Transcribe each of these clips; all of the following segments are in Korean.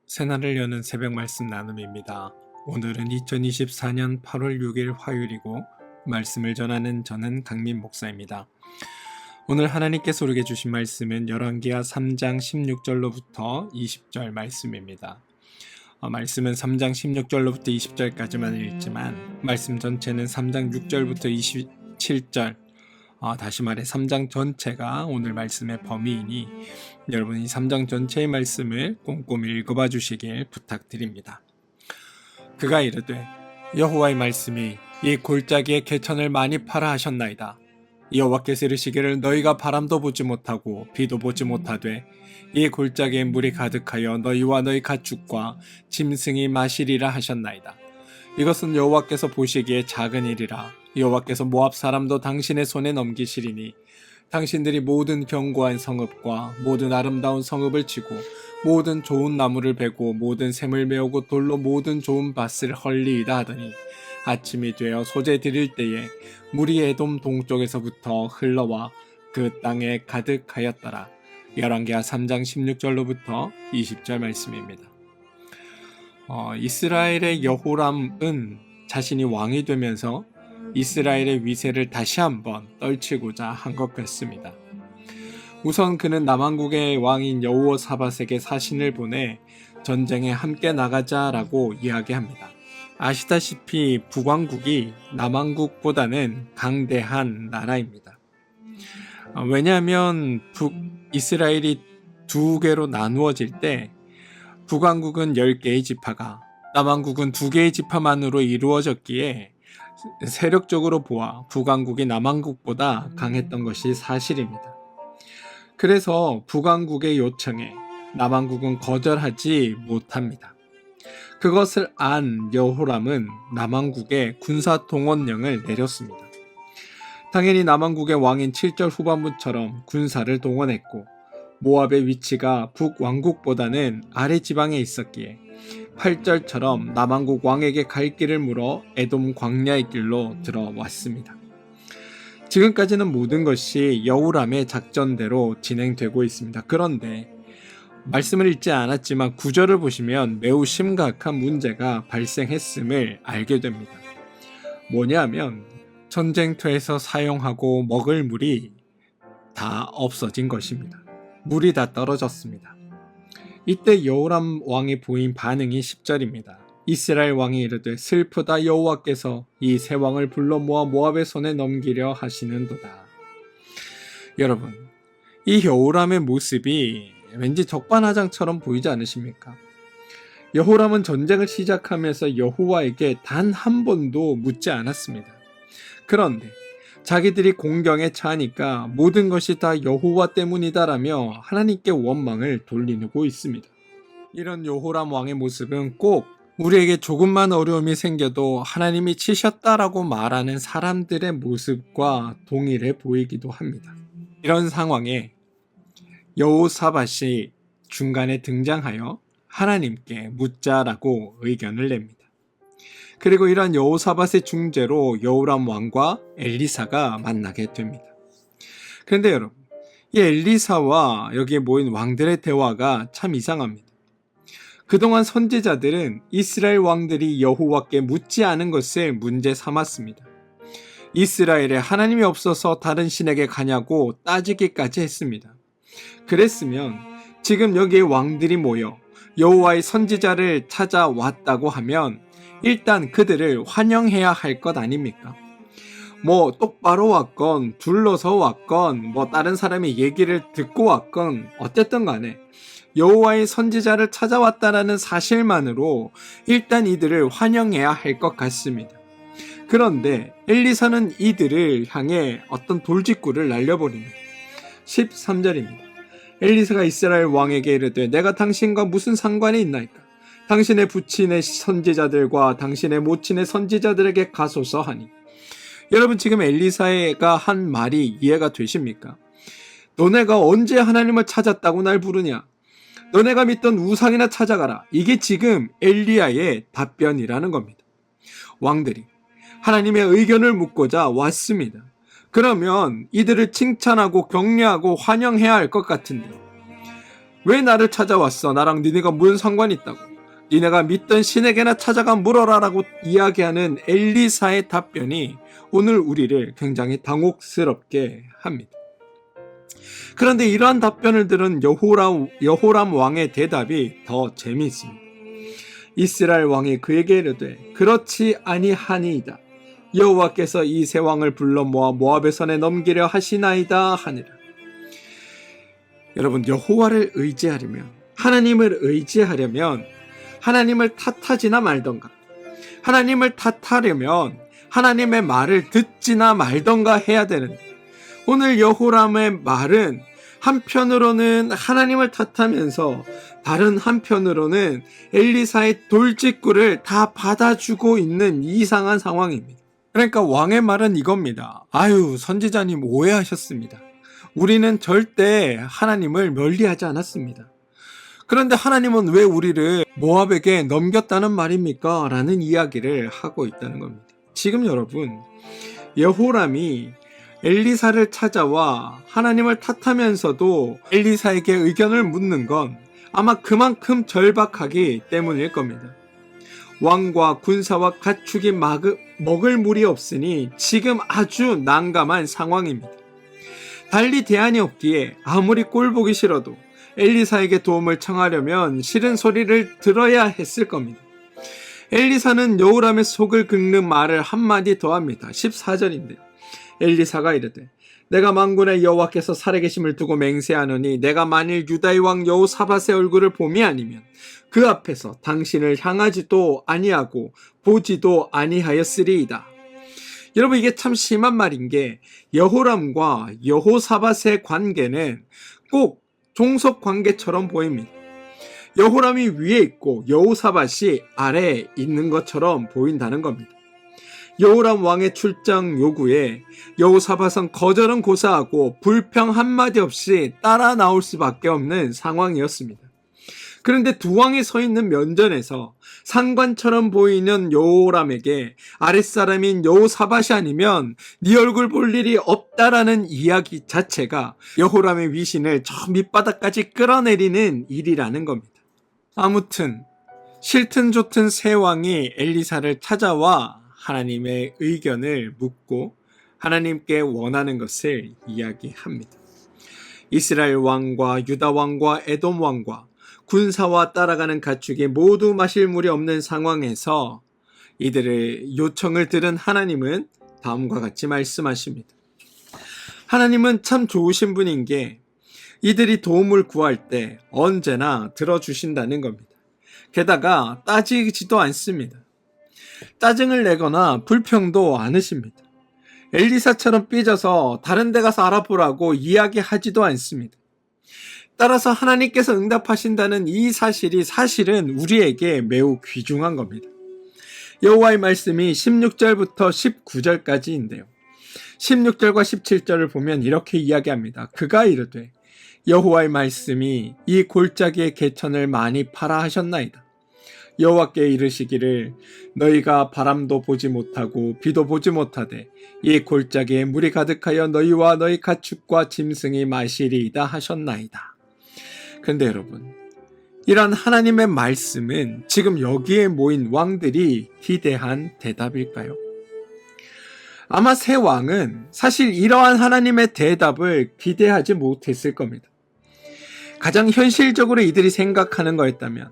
새날을 여는 새벽 말씀 나눔입니다. 오늘은 2024년 8월 6일 화요일이고 말씀을 전하는 저는 강민 목사입니다. 오늘 하나님께서 우리에게 주신 말씀은 열왕기하 3장 16절로부터 20절 말씀입니다. 말씀은 3장 16절로부터 20절까지만 읽지만 말씀 전체는 3장 6절부터 27절 다시 말해 3장 전체가 오늘 말씀의 범위이니 여러분이 3장 전체의 말씀을 꼼꼼히 읽어봐 주시길 부탁드립니다. 그가 이르되 여호와의 말씀이 이 골짜기에 개천을 많이 팔아 하셨나이다. 여호와께서 이르시기를 너희가 바람도 보지 못하고 비도 보지 못하되 이 골짜기에 물이 가득하여 너희와 너희 가축과 짐승이 마시리라 하셨나이다. 이것은 여호와께서 보시기에 작은 일이라. 여호와께서 모압 사람도 당신의 손에 넘기시리니 당신들이 모든 견고한 성읍과 모든 아름다운 성읍을 치고 모든 좋은 나무를 베고 모든 샘을 메우고 돌로 모든 좋은 밭을 헐리이다 하더니 아침이 되어 소재 드릴 때에 물이 에돔 동쪽에서부터 흘러와 그 땅에 가득하였더라. 열왕기하 3장 16절로부터 20절 말씀입니다. 이스라엘의 여호람은 자신이 왕이 되면서 이스라엘의 위세를 다시 한번 떨치고자 한 것 같습니다. 우선 그는 남왕국의 왕인 여호사밧에게 사신을 보내 전쟁에 함께 나가자라고 이야기합니다. 아시다시피 북왕국이 남왕국보다는 강대한 나라입니다. 왜냐하면 이스라엘이 두 개로 나누어질 때 북왕국은 10개의 지파가 남왕국은 2개의 지파만으로 이루어졌기에 세력적으로 보아 북왕국이 남왕국보다 강했던 것이 사실입니다. 그래서 북왕국의 요청에 남왕국은 거절하지 못합니다. 그것을 안 여호람은 남왕국에 군사 동원령을 내렸습니다. 당연히 남왕국의 왕인 7절 후반부처럼 군사를 동원했고 모압의 위치가 북왕국보다는 아래 지방에 있었기에 8절처럼 남왕국 왕에게 갈 길을 물어 에돔 광야의 길로 들어왔습니다. 지금까지는 모든 것이 여호람의 작전대로 진행되고 있습니다. 그런데 말씀을 읽지 않았지만 구절을 보시면 매우 심각한 문제가 발생했음을 알게 됩니다. 뭐냐면 전쟁터에서 사용하고 먹을 물이 다 없어진 것입니다. 물이 다 떨어졌습니다. 이때 여호람 왕이 보인 반응이 10절입니다. 이스라엘 왕이 이르되 슬프다. 여호와께서 이 세 왕을 불러 모아 모압의 손에 넘기려 하시는도다. 여러분, 이 여호람의 모습이 왠지 적반하장처럼 보이지 않으십니까? 여호람은 전쟁을 시작하면서 여호와에게 단 한 번도 묻지 않았습니다. 그런데 자기들이 공경에 처하니까 모든 것이 다 여호와 때문이다라며 하나님께 원망을 돌리고 있습니다. 이런 여호람 왕의 모습은 꼭 우리에게 조금만 어려움이 생겨도 하나님이 치셨다라고 말하는 사람들의 모습과 동일해 보이기도 합니다. 이런 상황에 여호사밧이 중간에 등장하여 하나님께 묻자라고 의견을 냅니다. 그리고 이러한 여호사밧의 중재로 여호람 왕과 엘리사가 만나게 됩니다. 그런데 여러분, 이 엘리사와 여기에 모인 왕들의 대화가 참 이상합니다. 그동안 선지자들은 이스라엘 왕들이 여호와께 묻지 않은 것을 문제 삼았습니다. 이스라엘에 하나님이 없어서 다른 신에게 가냐고 따지기까지 했습니다. 그랬으면 지금 여기에 왕들이 모여 여호와의 선지자를 찾아왔다고 하면 일단 그들을 환영해야 할 것 아닙니까? 똑바로 왔건 둘러서 왔건 다른 사람의 얘기를 듣고 왔건 어쨌든 간에 여호와의 선지자를 찾아왔다라는 사실만으로 일단 이들을 환영해야 할 것 같습니다. 그런데 엘리사는 이들을 향해 어떤 돌직구를 날려버립니다. 13절입니다. 엘리사가 이스라엘 왕에게 이르되 내가 당신과 무슨 상관이 있나이까? 당신의 부친의 선지자들과 당신의 모친의 선지자들에게 가소서 하니. 여러분, 지금 엘리사가 한 말이 이해가 되십니까? 너네가 언제 하나님을 찾았다고 날 부르냐? 너네가 믿던 우상이나 찾아가라. 이게 지금 엘리야의 답변이라는 겁니다. 왕들이 하나님의 의견을 묻고자 왔습니다. 그러면 이들을 칭찬하고 격려하고 환영해야 할 것 같은데 왜 나를 찾아왔어? 나랑 니네가 무슨 상관이 있다고? 니네가 믿던 신에게나 찾아가 물어라 라고 이야기하는 엘리사의 답변이 오늘 우리를 굉장히 당혹스럽게 합니다. 그런데 이러한 답변을 들은 여호람 왕의 대답이 더 재미있습니다. 이스라엘 왕이 그에게 이르되 그렇지 아니하니이다. 여호와께서 이 세 왕을 불러 모아 모압의 손에 넘기려 하시나이다 하니라. 여러분, 여호와를 의지하려면, 하나님을 의지하려면 하나님을 탓하지나 말던가, 하나님을 탓하려면 하나님의 말을 듣지나 말던가 해야 되는데, 오늘 여호람의 말은 한편으로는 하나님을 탓하면서 다른 한편으로는 엘리사의 돌직구를 다 받아주고 있는 이상한 상황입니다. 그러니까 왕의 말은 이겁니다. 아유, 선지자님 오해하셨습니다. 우리는 절대 하나님을 멀리하지 않았습니다. 그런데 하나님은 왜 우리를 모압에게 넘겼다는 말입니까? 라는 이야기를 하고 있다는 겁니다. 지금 여러분, 여호람이 엘리사를 찾아와 하나님을 탓하면서도 엘리사에게 의견을 묻는 건 아마 그만큼 절박하기 때문일 겁니다. 왕과 군사와 가축이 먹을 물이 없으니 지금 아주 난감한 상황입니다. 달리 대안이 없기에 아무리 꼴보기 싫어도 엘리사에게 도움을 청하려면 싫은 소리를 들어야 했을 겁니다. 엘리사는 여호람의 속을 긁는 말을 한마디 더합니다. 14절인데요. 엘리사가 이르되 내가 만군의 여호와께서 살아계심을 두고 맹세하노니 내가 만일 유다의 왕 여호사밧의 얼굴을 봄이 아니면 그 앞에서 당신을 향하지도 아니하고 보지도 아니하였으리이다. 여러분, 이게 참 심한 말인 게 여호람과 여호사밧의 관계는 꼭 종속 관계처럼 보입니다. 여호람이 위에 있고 여호사밧이 아래에 있는 것처럼 보인다는 겁니다. 여호람 왕의 출장 요구에 여호사밧은 거절은 고사하고 불평 한마디 없이 따라 나올 수밖에 없는 상황이었습니다. 그런데 두 왕이 서 있는 면전에서 상관처럼 보이는 여호람에게 아랫사람인 여호사밧이 아니면 네 얼굴 볼 일이 없다라는 이야기 자체가 여호람의 위신을 저 밑바닥까지 끌어내리는 일이라는 겁니다. 아무튼 싫든 좋든 세 왕이 엘리사를 찾아와 하나님의 의견을 묻고 하나님께 원하는 것을 이야기합니다. 이스라엘 왕과 유다 왕과 에돔 왕과 군사와 따라가는 가축이 모두 마실 물이 없는 상황에서 이들의 요청을 들은 하나님은 다음과 같이 말씀하십니다. 하나님은 참 좋으신 분인 게 이들이 도움을 구할 때 언제나 들어주신다는 겁니다. 게다가 따지지도 않습니다. 짜증을 내거나 불평도 않으십니다. 엘리사처럼 삐져서 다른 데 가서 알아보라고 이야기하지도 않습니다. 따라서 하나님께서 응답하신다는 이 사실이 사실은 우리에게 매우 귀중한 겁니다. 여호와의 말씀이 16절부터 19절까지인데요. 16절과 17절을 보면 이렇게 이야기합니다. 그가 이르되 여호와의 말씀이 이 골짜기의 개천을 많이 파라 하셨나이다. 여호와께 이르시기를 너희가 바람도 보지 못하고 비도 보지 못하되 이 골짜기에 물이 가득하여 너희와 너희 가축과 짐승이 마시리이다 하셨나이다. 그런데 여러분, 이런 하나님의 말씀은 지금 여기에 모인 왕들이 기대한 대답일까요? 아마 세 왕은 사실 이러한 하나님의 대답을 기대하지 못했을 겁니다. 가장 현실적으로 이들이 생각하는 거였다면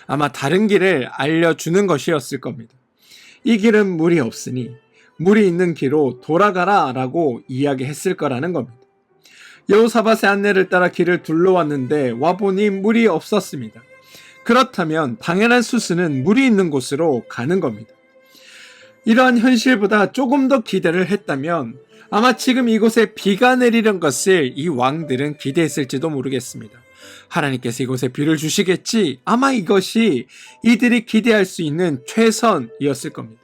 아마 다른 길을 알려주는 것이었을 겁니다. 이 길은 물이 없으니 물이 있는 길로 돌아가라 라고 이야기했을 거라는 겁니다. 여호사밧의 안내를 따라 길을 둘러왔는데 와보니 물이 없었습니다. 그렇다면 당연한 수순은 물이 있는 곳으로 가는 겁니다. 이러한 현실보다 조금 더 기대를 했다면 아마 지금 이곳에 비가 내리는 것을 이 왕들은 기대했을지도 모르겠습니다. 하나님께서 이곳에 비를 주시겠지, 아마 이것이 이들이 기대할 수 있는 최선이었을 겁니다.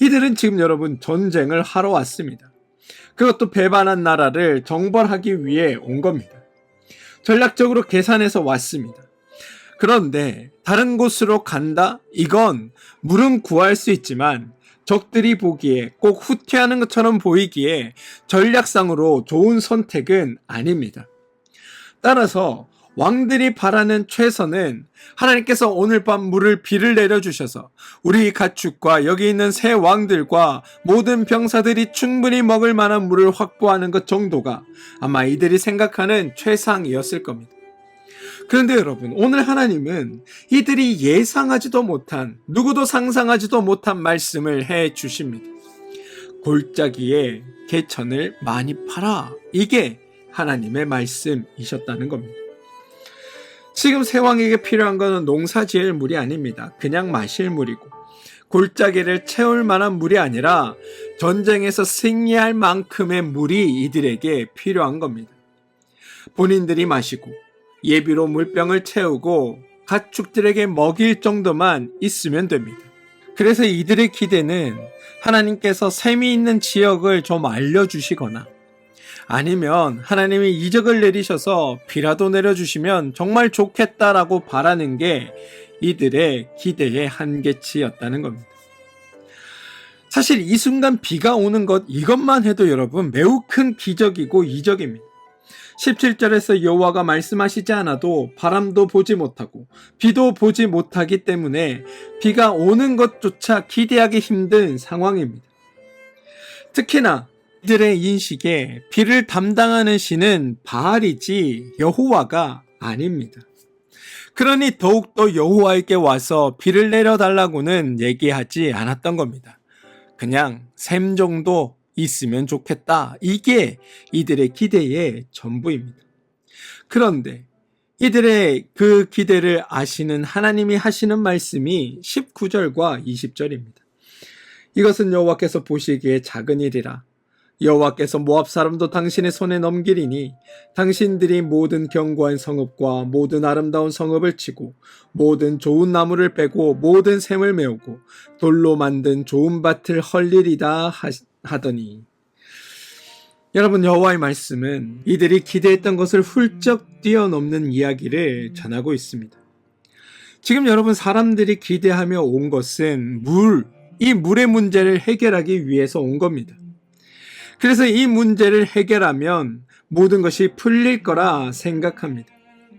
이들은 지금 여러분 전쟁을 하러 왔습니다. 그것도 배반한 나라를 정벌하기 위해 온 겁니다. 전략적으로 계산해서 왔습니다. 그런데 다른 곳으로 간다? 이건 물은 구할 수 있지만 적들이 보기에 꼭 후퇴하는 것처럼 보이기에 전략상으로 좋은 선택은 아닙니다. 따라서 왕들이 바라는 최선은 하나님께서 오늘 밤 비를 내려주셔서 우리 가축과 여기 있는 새 왕들과 모든 병사들이 충분히 먹을 만한 물을 확보하는 것 정도가 아마 이들이 생각하는 최상이었을 겁니다. 그런데 여러분, 오늘 하나님은 이들이 예상하지도 못한, 누구도 상상하지도 못한 말씀을 해 주십니다. 골짜기에 개천을 많이 팔아. 이게 하나님의 말씀이셨다는 겁니다. 지금 새 왕에게 필요한 것은 농사 지을 물이 아닙니다. 그냥 마실 물이고, 골짜기를 채울 만한 물이 아니라 전쟁에서 승리할 만큼의 물이 이들에게 필요한 겁니다. 본인들이 마시고 예비로 물병을 채우고 가축들에게 먹일 정도만 있으면 됩니다. 그래서 이들의 기대는 하나님께서 샘이 있는 지역을 좀 알려주시거나 아니면 하나님이 이적을 내리셔서 비라도 내려주시면 정말 좋겠다라고 바라는 게 이들의 기대의 한계치였다는 겁니다. 사실 이 순간 비가 오는 것 이것만 해도 여러분 매우 큰 기적이고 이적입니다. 17절에서 여호와가 말씀하시지 않아도 바람도 보지 못하고 비도 보지 못하기 때문에 비가 오는 것조차 기대하기 힘든 상황입니다. 특히나 이들의 인식에 비를 담당하는 신은 바알이지 여호와가 아닙니다. 그러니 더욱더 여호와에게 와서 비를 내려달라고는 얘기하지 않았던 겁니다. 그냥 샘 정도 있으면 좋겠다. 이게 이들의 기대의 전부입니다. 그런데 이들의 그 기대를 아시는 하나님이 하시는 말씀이 19절과 20절입니다. 이것은 여호와께서 보시기에 작은 일이라. 여호와께서 모압 사람도 당신의 손에 넘기리니 당신들이 모든 견고한 성읍과 모든 아름다운 성읍을 치고 모든 좋은 나무를 빼고 모든 샘을 메우고 돌로 만든 좋은 밭을 헐리리다 하더니, 여러분, 여호와의 말씀은 이들이 기대했던 것을 훌쩍 뛰어넘는 이야기를 전하고 있습니다. 지금 여러분, 사람들이 기대하며 온 것은 이 물의 문제를 해결하기 위해서 온 겁니다. 그래서 이 문제를 해결하면 모든 것이 풀릴 거라 생각합니다.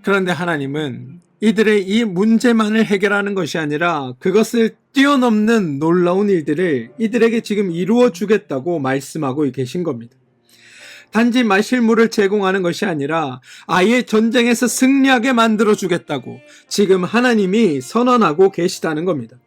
그런데 하나님은 이들의 이 문제만을 해결하는 것이 아니라 그것을 뛰어넘는 놀라운 일들을 이들에게 지금 이루어 주겠다고 말씀하고 계신 겁니다. 단지 마실 물을 제공하는 것이 아니라 아예 전쟁에서 승리하게 만들어 주겠다고 지금 하나님이 선언하고 계시다는 겁니다.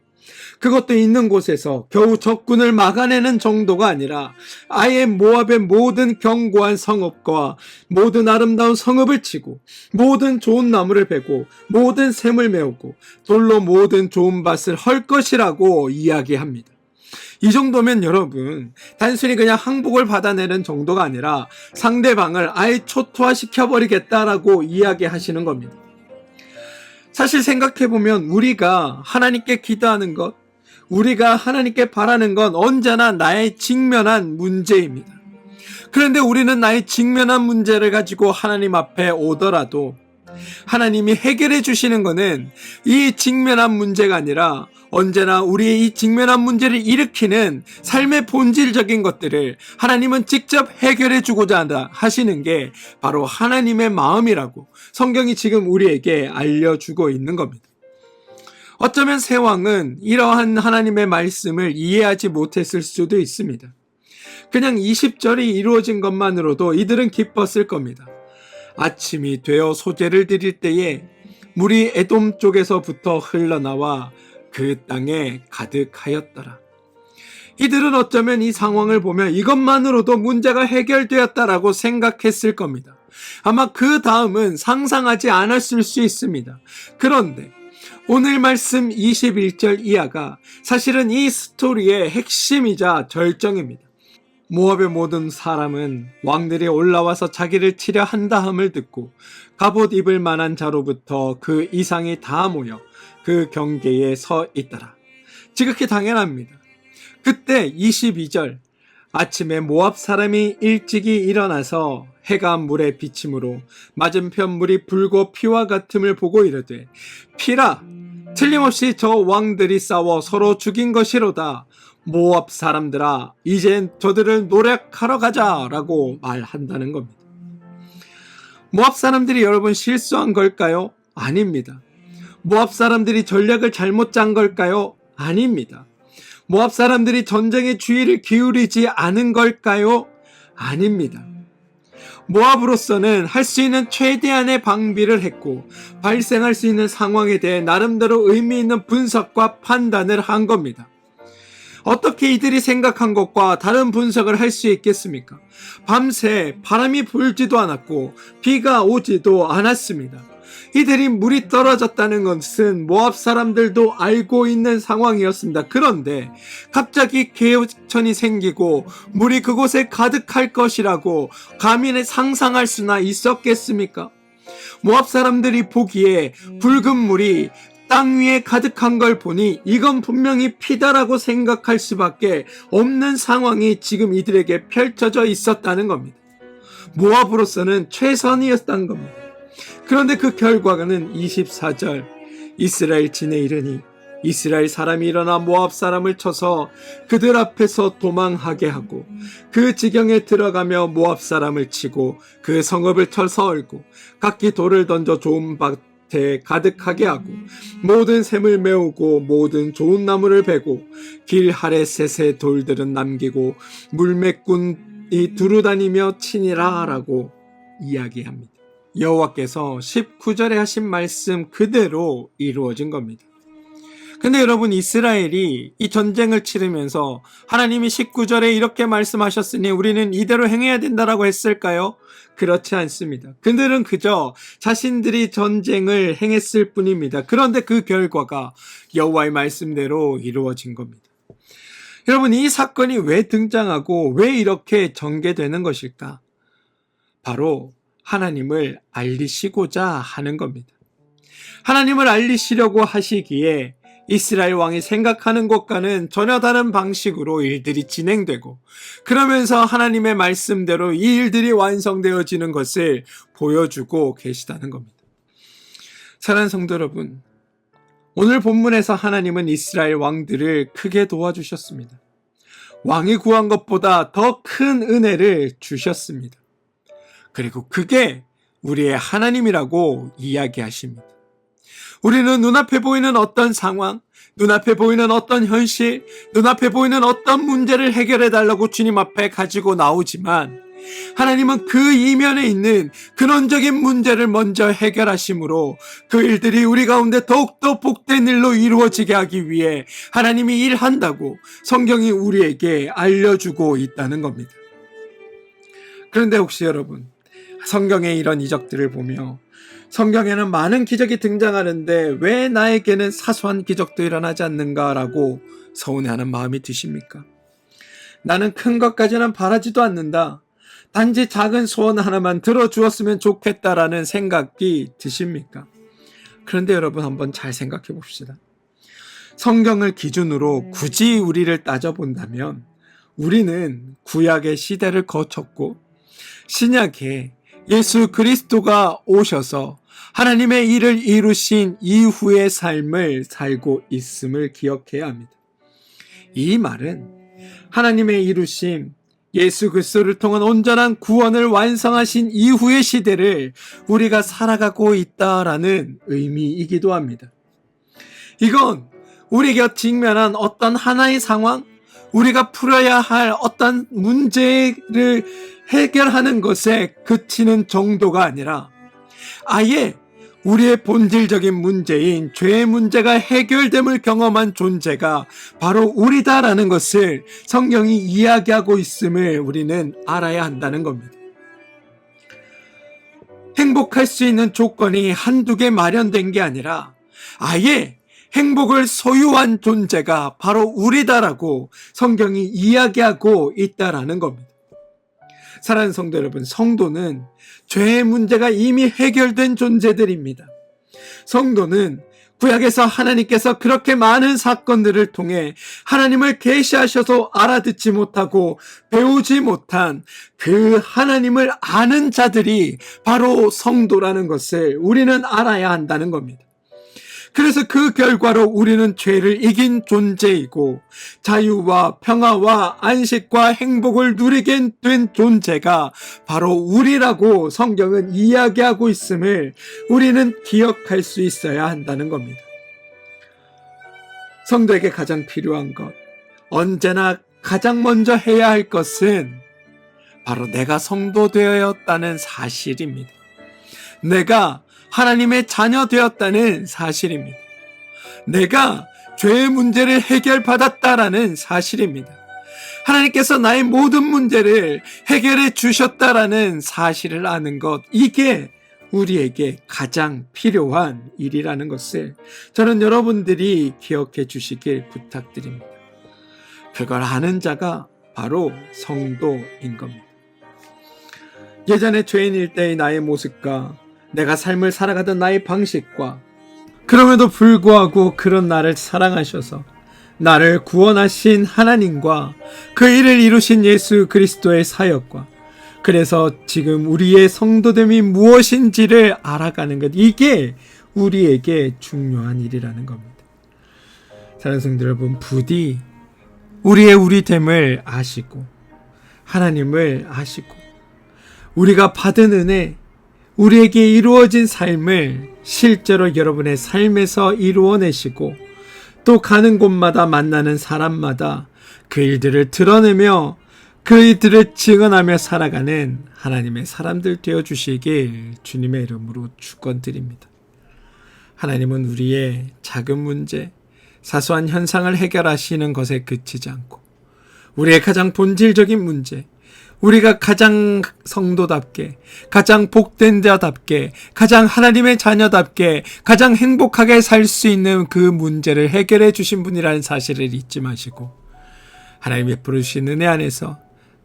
그것도 있는 곳에서 겨우 적군을 막아내는 정도가 아니라 아예 모압의 모든 견고한 성읍과 모든 아름다운 성읍을 치고 모든 좋은 나무를 베고 모든 샘을 메우고 돌로 모든 좋은 밭을 헐 것이라고 이야기합니다. 이 정도면 여러분, 단순히 그냥 항복을 받아내는 정도가 아니라 상대방을 아예 초토화시켜버리겠다라고 이야기하시는 겁니다. 사실 생각해보면 우리가 하나님께 기도하는 것, 우리가 하나님께 바라는 건 언제나 나의 직면한 문제입니다. 그런데 우리는 나의 직면한 문제를 가지고 하나님 앞에 오더라도 하나님이 해결해 주시는 것은 이 직면한 문제가 아니라 언제나 우리의 이 직면한 문제를 일으키는 삶의 본질적인 것들을 하나님은 직접 해결해 주고자 하시는 게 바로 하나님의 마음이라고 성경이 지금 우리에게 알려주고 있는 겁니다. 어쩌면 새 왕은 이러한 하나님의 말씀을 이해하지 못했을 수도 있습니다. 그냥 20절이 이루어진 것만으로도 이들은 기뻤을 겁니다. 아침이 되어 소제를 드릴 때에 물이 에돔 쪽에서부터 흘러나와 그 땅에 가득하였더라. 이들은 어쩌면 이 상황을 보면 이것만으로도 문제가 해결되었다라고 생각했을 겁니다. 아마 그 다음은 상상하지 않았을 수 있습니다. 그런데 오늘 말씀 21절 이하가 사실은 이 스토리의 핵심이자 절정입니다. 모압의 모든 사람은 왕들이 올라와서 자기를 치려 한다함을 듣고 갑옷 입을 만한 자로부터 그 이상이 다 모여 그 경계에 서 있더라. 지극히 당연합니다. 그때 22절, 아침에 모압 사람이 일찍이 일어나서 해가 물에 비침으로 맞은편 물이 붉고 피와 같음을 보고 이르되, 피라, 틀림없이 저 왕들이 싸워 서로 죽인 것이로다. 모압 사람들아, 이젠 저들을 노력하러 가자라고 말한다는 겁니다. 모압 사람들이 여러분 실수한 걸까요? 아닙니다. 모압 사람들이 전략을 잘못 짠 걸까요? 아닙니다. 모압 사람들이 전쟁의 주의를 기울이지 않은 걸까요? 아닙니다. 모압으로서는 할 수 있는 최대한의 방비를 했고 발생할 수 있는 상황에 대해 나름대로 의미 있는 분석과 판단을 한 겁니다. 어떻게 이들이 생각한 것과 다른 분석을 할 수 있겠습니까? 밤새 바람이 불지도 않았고 비가 오지도 않았습니다. 이들이 물이 떨어졌다는 것은 모압 사람들도 알고 있는 상황이었습니다. 그런데 갑자기 개천이 생기고 물이 그곳에 가득할 것이라고 감히 상상할 수나 있었겠습니까? 모압 사람들이 보기에 붉은 물이 땅 위에 가득한 걸 보니 이건 분명히 피다라고 생각할 수밖에 없는 상황이 지금 이들에게 펼쳐져 있었다는 겁니다. 모압으로서는 최선이었다는 겁니다. 그런데 그 결과는 24절 이스라엘 진에 이르니 이스라엘 사람이 일어나 모압 사람을 쳐서 그들 앞에서 도망하게 하고 그 지경에 들어가며 모압 사람을 치고 그 성읍을 쳐서 얽고 각기 돌을 던져 좋은 밭에 가득하게 하고 모든 샘을 메우고 모든 좋은 나무를 베고 길 하레셋의 돌들은 남기고 물매꾼이 두루다니며 치니라 라고 이야기합니다. 여호와께서 19절에 하신 말씀 그대로 이루어진 겁니다. 근데 여러분 이스라엘이 이 전쟁을 치르면서 하나님이 19절에 이렇게 말씀하셨으니 우리는 이대로 행해야 된다라고 했을까요? 그렇지 않습니다. 그들은 그저 자신들이 전쟁을 행했을 뿐입니다. 그런데 그 결과가 여호와의 말씀대로 이루어진 겁니다. 여러분 이 사건이 왜 등장하고 왜 이렇게 전개되는 것일까? 바로 하나님을 알리시고자 하는 겁니다. 하나님을 알리시려고 하시기에 이스라엘 왕이 생각하는 것과는 전혀 다른 방식으로 일들이 진행되고 그러면서 하나님의 말씀대로 이 일들이 완성되어지는 것을 보여주고 계시다는 겁니다. 사랑하는 성도 여러분, 오늘 본문에서 하나님은 이스라엘 왕들을 크게 도와주셨습니다. 왕이 구한 것보다 더 큰 은혜를 주셨습니다. 그리고 그게 우리의 하나님이라고 이야기하십니다. 우리는 눈앞에 보이는 어떤 상황, 눈앞에 보이는 어떤 현실, 눈앞에 보이는 어떤 문제를 해결해달라고 주님 앞에 가지고 나오지만 하나님은 그 이면에 있는 근원적인 문제를 먼저 해결하심으로 그 일들이 우리 가운데 더욱더 복된 일로 이루어지게 하기 위해 하나님이 일한다고 성경이 우리에게 알려주고 있다는 겁니다. 그런데 혹시 여러분 성경의 이런 이적들을 보며 성경에는 많은 기적이 등장하는데 왜 나에게는 사소한 기적도 일어나지 않는가라고 서운해하는 마음이 드십니까? 나는 큰 것까지는 바라지도 않는다. 단지 작은 소원 하나만 들어주었으면 좋겠다라는 생각이 드십니까? 그런데 여러분 한번 잘 생각해 봅시다. 성경을 기준으로 굳이 우리를 따져본다면 우리는 구약의 시대를 거쳤고 신약에 예수 그리스도가 오셔서 하나님의 일을 이루신 이후의 삶을 살고 있음을 기억해야 합니다. 이 말은 하나님의 이루심 예수 그리스도를 통한 온전한 구원을 완성하신 이후의 시대를 우리가 살아가고 있다라는 의미이기도 합니다. 이건 우리가 직면한 어떤 하나의 상황, 우리가 풀어야 할 어떤 문제를 해결하는 것에 그치는 정도가 아니라 아예 우리의 본질적인 문제인 죄의 문제가 해결됨을 경험한 존재가 바로 우리다라는 것을 성경이 이야기하고 있음을 우리는 알아야 한다는 겁니다. 행복할 수 있는 조건이 한두 개 마련된 게 아니라 아예 행복을 소유한 존재가 바로 우리다라고 성경이 이야기하고 있다라는 겁니다. 사랑하는 성도 여러분, 성도는 죄의 문제가 이미 해결된 존재들입니다. 성도는 구약에서 하나님께서 그렇게 많은 사건들을 통해 하나님을 계시하셔서 알아듣지 못하고 배우지 못한 그 하나님을 아는 자들이 바로 성도라는 것을 우리는 알아야 한다는 겁니다. 그래서 그 결과로 우리는 죄를 이긴 존재이고 자유와 평화와 안식과 행복을 누리게 된 존재가 바로 우리라고 성경은 이야기하고 있음을 우리는 기억할 수 있어야 한다는 겁니다. 성도에게 가장 필요한 것, 언제나 가장 먼저 해야 할 것은 바로 내가 성도 되었다는 사실입니다. 내가 하나님의 자녀 되었다는 사실입니다. 내가 죄의 문제를 해결받았다라는 사실입니다. 하나님께서 나의 모든 문제를 해결해 주셨다라는 사실을 아는 것, 이게 우리에게 가장 필요한 일이라는 것을 저는 여러분들이 기억해 주시길 부탁드립니다. 그걸 아는 자가 바로 성도인 겁니다. 예전에 죄인일 때의 나의 모습과 내가 삶을 살아가던 나의 방식과 그럼에도 불구하고 그런 나를 사랑하셔서 나를 구원하신 하나님과 그 일을 이루신 예수 그리스도의 사역과 그래서 지금 우리의 성도됨이 무엇인지를 알아가는 것, 이게 우리에게 중요한 일이라는 겁니다. 사랑하는 성도 여러분, 부디 우리의 우리됨을 아시고 하나님을 아시고 우리가 받은 은혜, 우리에게 이루어진 삶을 실제로 여러분의 삶에서 이루어내시고 또 가는 곳마다 만나는 사람마다 그 일들을 드러내며 그 일들을 증언하며 살아가는 하나님의 사람들 되어주시길 주님의 이름으로 축원드립니다. 하나님은 우리의 작은 문제, 사소한 현상을 해결하시는 것에 그치지 않고 우리의 가장 본질적인 문제, 우리가 가장 성도답게, 가장 복된 자답게, 가장 하나님의 자녀답게, 가장 행복하게 살 수 있는 그 문제를 해결해 주신 분이라는 사실을 잊지 마시고 하나님이 베풀어 주신 은혜 안에서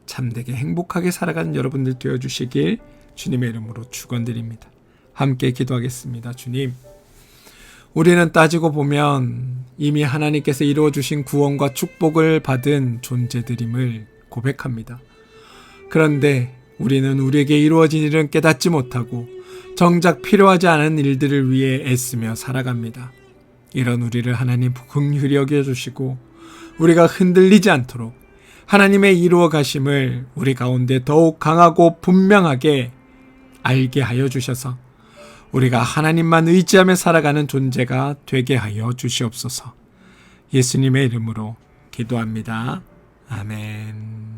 참되게 행복하게 살아가는 여러분들 되어주시길 주님의 이름으로 축원드립니다. 함께 기도하겠습니다. 주님, 우리는 따지고 보면 이미 하나님께서 이루어주신 구원과 축복을 받은 존재들임을 고백합니다. 그런데 우리는 우리에게 이루어진 일은 깨닫지 못하고 정작 필요하지 않은 일들을 위해 애쓰며 살아갑니다. 이런 우리를 하나님 긍휼히 여겨주시고 우리가 흔들리지 않도록 하나님의 이루어 가심을 우리 가운데 더욱 강하고 분명하게 알게 하여 주셔서 우리가 하나님만 의지하며 살아가는 존재가 되게 하여 주시옵소서. 예수님의 이름으로 기도합니다. 아멘.